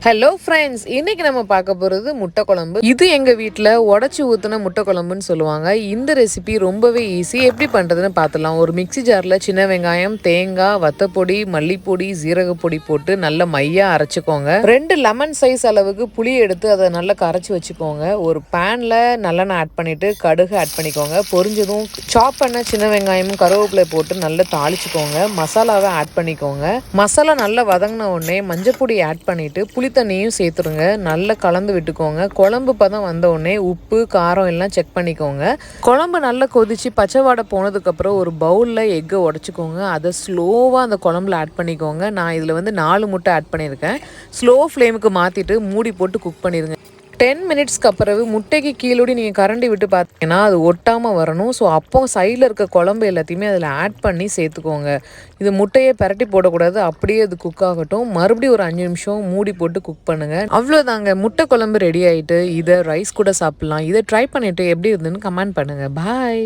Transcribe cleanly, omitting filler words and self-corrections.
Hello friends, இன்னைக்கு நம்ம பார்க்க போகிறது முட்டை குழம்பு. இது எங்கள் வீட்டில் உடச்சி ஊற்றின முட்டை குழம்புன்னு சொல்லுவாங்க. இந்த ரெசிபி ரொம்பவே ஈஸி. எப்படி பண்ணுறதுன்னு பார்த்துலாம். ஒரு மிக்சி ஜாரில் சின்ன வெங்காயம், தேங்காய், வத்தப்பொடி, மல்லிப்பொடி, ஜீரகப்பொடி போட்டு நல்லா மையாக அரைச்சிக்கோங்க. 2 லெமன் சைஸ் அளவுக்கு புளி எடுத்து அதை நல்லா கரைச்சி வச்சுக்கோங்க. ஒரு பேனில் நல்லெண்ணெய் ஆட் பண்ணிவிட்டு கடுகு ஆட் பண்ணிக்கோங்க. பொரிஞ்சதும் சாப் பண்ண சின்ன வெங்காயமும் கருவேப்பிலை போட்டு நல்லா தாளிச்சுக்கோங்க. மசாலாவை ஆட் பண்ணிக்கோங்க. மசாலா நல்லா வதங்கின உடனே மஞ்சள் பொடி ஆட் பண்ணிவிட்டு புளி தண்ணியும் சேர்த்துருங்க. நல்லா கலந்து விட்டுக்கோங்க. குழம்பு பதம் வந்த உடனே உப்பு காரம் எல்லாம் செக் பண்ணிக்கோங்க. குழம்பு நல்லா கொதிச்சு பச்சை வாடை போனதுக்கப்புறம் ஒரு பவுலில் எக்கை உடச்சிக்கோங்க. அதை ஸ்லோவாக அந்த குழம்புல ஆட் பண்ணிக்கோங்க. நான் இதில் வந்து 4 முட்டை ஆட் பண்ணியிருக்கேன். ஸ்லோ ஃப்ளேமுக்கு மாற்றிட்டு மூடி போட்டு குக் பண்ணிடுங்க. 10 மினிட்ஸ்க்கு அப்புறம் முட்டைக்கு கீழோடி நீங்கள் கரண்டி விட்டு பார்த்தீங்கன்னா அது ஒட்டாமல் வரணும். ஸோ அப்போ சைடில் இருக்க குழம்பு எல்லாத்தையுமே அதில் ஆட் பண்ணி சேர்த்துக்கோங்க. இது முட்டையை பரட்டி போடக்கூடாது, அப்படியே அது குக் ஆகட்டும். மறுபடியும் ஒரு 5 நிமிஷம் மூடி போட்டு குக் பண்ணுங்கள். அவ்வளோதாங்க, முட்டை குழம்பு ரெடி ஆகிட்டு. இதை ரைஸ் கூட சாப்பிட்லாம். இதை ட்ரை பண்ணிவிட்டு எப்படி இருந்துன்னு கமெண்ட் பண்ணுங்கள். பாய்.